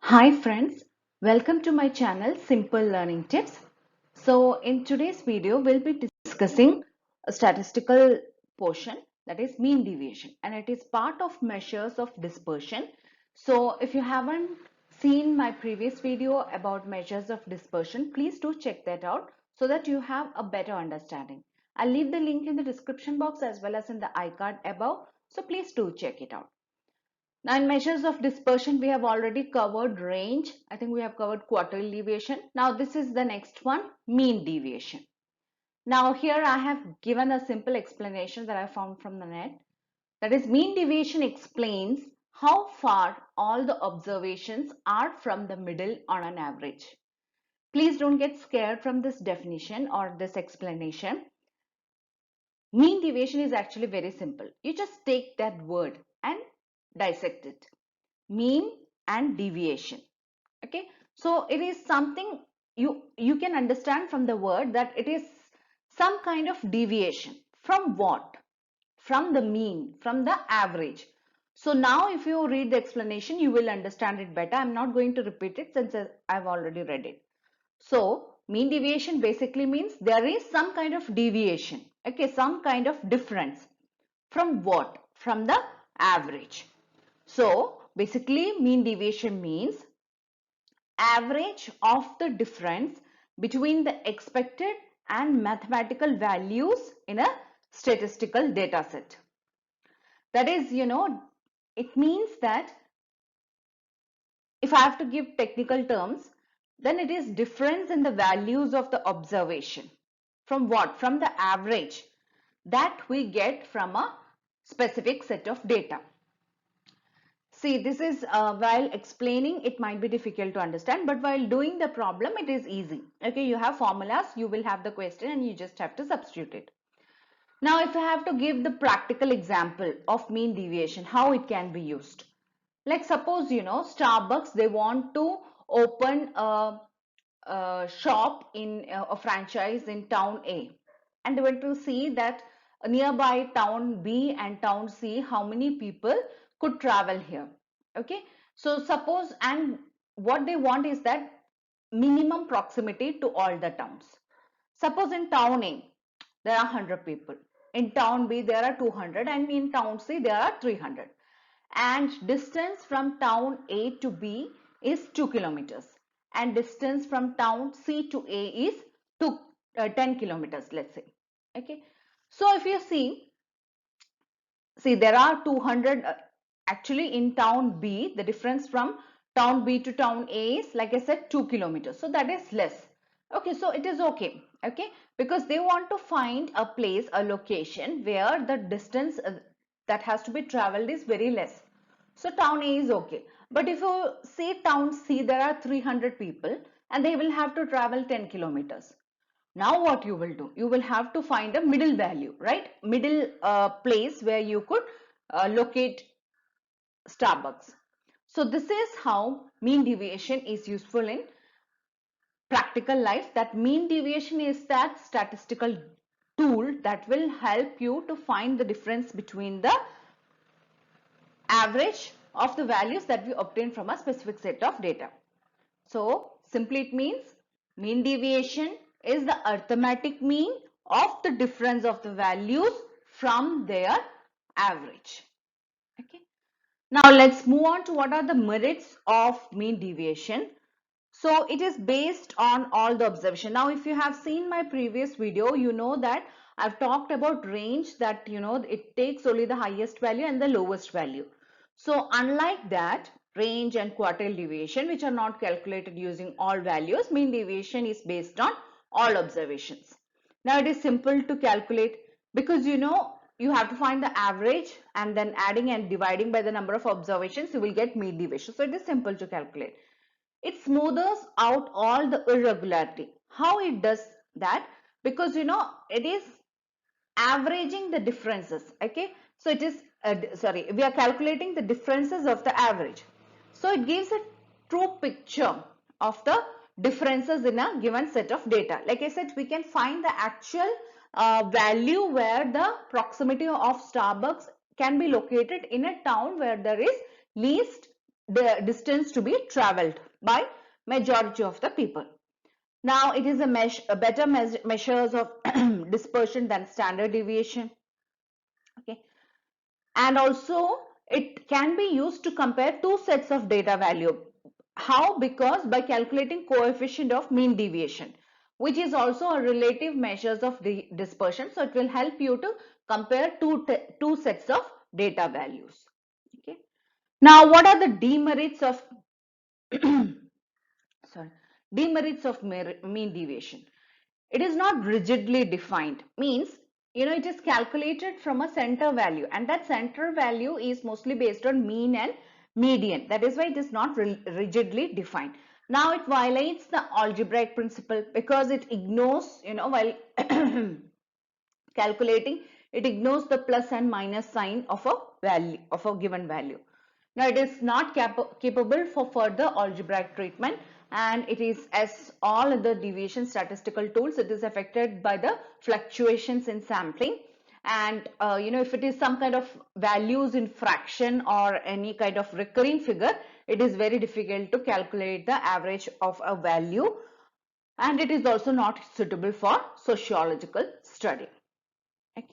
Hi friends, welcome to my channel Simple Learning Tips. So in today's video, we'll be discussing a statistical portion, that is mean deviation, and it is part of measures of dispersion. So if you haven't seen my previous video about measures of dispersion, please do check that out so that you have a better understanding. I'll leave the link in the description box as well as in the iCard above, so please do check it out. Now in measures of dispersion, we have already covered range. I think we have covered quartile deviation. Now this is the next one, mean deviation. Now here I have given a simple explanation that I found from the net. That is, mean deviation explains how far all the observations are from the middle on an average. Please don't get scared from this definition or this explanation. Mean deviation is actually very simple. You just take that word and dissect it. Mean and deviation. Okay, so it is something you can understand from the word that it is some kind of deviation from what? From the mean, from the average. So now if you read the explanation, you will understand it better. I'm not going to repeat it since I've already read it. So mean deviation basically means there is some kind of deviation, okay, some kind of difference. From what? From the average. So basically mean deviation means average of the difference between the expected and mathematical values in a statistical data set. That is, it means that if I have to give technical terms, then it is difference in the values of the observation. From what? From the average that we get from a specific set of data. See, this is while explaining, it might be difficult to understand, but while doing the problem, it is easy. Okay, you have formulas, you will have the question and you just have to substitute it. Now, if I have to give the practical example of mean deviation, how it can be used. Like suppose, Starbucks, they want to open a shop in a franchise in town A, and they want to see that nearby town B and town C, how many people could travel here. Okay, so suppose, and what they want is that minimum proximity to all the towns. Suppose in town A there are 100 people, in town B there are 200, and in town C there are 300, and distance from town A to B is 2 kilometers, and distance from town C to A is 10 kilometers, let's say. Okay, so if you see there are 200, actually in town B the difference from town B to town A is, like I said, 2 kilometers, so that is less. Okay, so it is okay. Okay, because they want to find a place, a location where the distance that has to be traveled is very less. So town A is okay. But if you say town C, there are 300 people and they will have to travel 10 kilometers. Now what you will do? You will have to find a middle value, right? Middle place where you could locate Starbucks. So this is how mean deviation is useful in practical life. That mean deviation is that statistical tool that will help you to find the difference between the average of the values that we obtain from a specific set of data. So simply it means mean deviation is the arithmetic mean of the difference of the values from their average. Okay. Now let's move on to what are the merits of mean deviation. So it is based on all the observation. Now if you have seen my previous video, you know that I've talked about range, that it takes only the highest value and the lowest value. So unlike that, range and quartile deviation, which are not calculated using all values, mean deviation is based on all observations. Now it is simple to calculate because you have to find the average and then adding and dividing by the number of observations, you will get mean deviation. So it is simple to calculate. It smooths out all the irregularity. How it does that? Because it is averaging the differences. Okay, so it is sorry, we are calculating the differences of the average, so it gives a true picture of the differences in a given set of data. Like I said, we can find the actual value where the proximity of Starbucks can be located in a town where there is least the distance to be traveled by majority of the people. Now it is a better measures of dispersion than standard deviation. Okay, and also it can be used to compare two sets of data value. How? Because by calculating coefficient of mean deviation, which is also a relative measures of dispersion. So it will help you to compare two sets of data values. Okay. Now what are the demerits of sorry, demerits of mean deviation? It is not rigidly defined, means it is calculated from a center value, and that center value is mostly based on mean and median. That is why it is not rigidly defined. Now it violates the algebraic principle because it ignores, while calculating, it ignores the plus and minus sign of a value, of a given value. Now it is not capable for further algebraic treatment, and it is, as all other deviation statistical tools, it is affected by the fluctuations in sampling. And if it is some kind of values in fraction or any kind of recurring figure, it is very difficult to calculate the average of a value, and it is also not suitable for sociological study. Okay.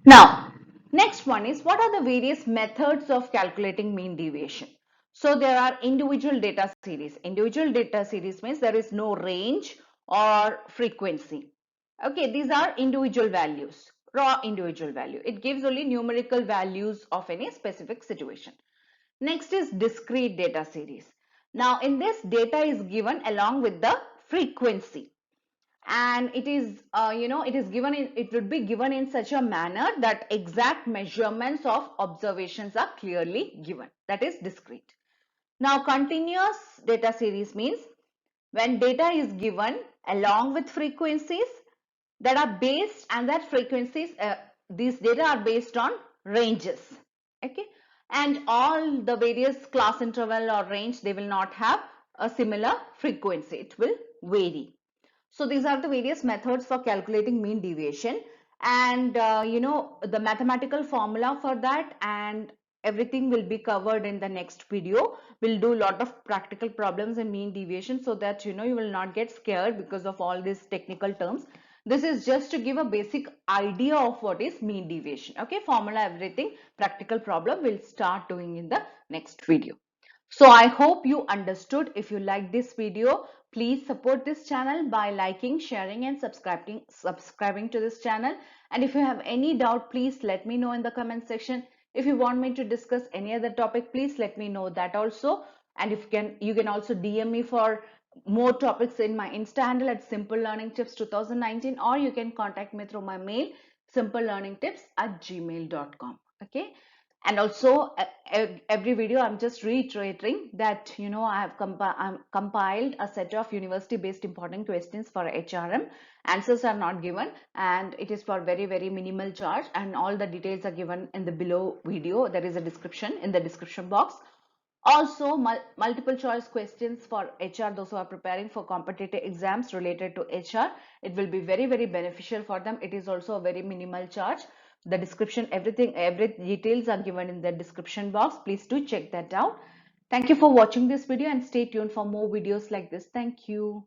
Now, next one is, what are the various methods of calculating mean deviation? So there are individual data series. Individual data series means there is no range or frequency. Okay, these are individual values, raw individual value. It gives only numerical values of any specific situation. Next is discrete data series. Now in this, data is given along with the frequency, and it is it would be given in such a manner that exact measurements of observations are clearly given. That is discrete. Now continuous data series means when data is given along with frequencies that are based, and that frequencies, these data are based on ranges. Okay, and all the various class interval or range, they will not have a similar frequency, it will vary. So these are the various methods for calculating mean deviation, and the mathematical formula for that and everything will be covered in the next video. We'll do a lot of practical problems in mean deviation, so that you will not get scared because of all these technical terms. This is just to give a basic idea of what is mean deviation. Okay, formula, everything, practical problem we'll start doing in the next video. So I hope you understood. If you like this video, please support this channel by liking, sharing and subscribing to this channel. And if you have any doubt, please let me know in the comment section. If you want me to discuss any other topic, please let me know that also. And if you can also DM me for more topics in my Insta handle at Simple Learning Tips 2019, or you can contact me through my mail simplelearningtips@gmail.com. Okay. And also every video I'm just reiterating that I have compiled a set of university based important questions for HRM. Answers are not given, and it is for very very minimal charge, and all the details are given in the below video. There is a description in the description box. Also multiple choice questions for HR, those who are preparing for competitive exams related to HR, it will be very very beneficial for them. It is also a very minimal charge. The description, every details are given in the description box. Please do check that out. Thank you for watching this video and stay tuned for more videos like this. Thank you.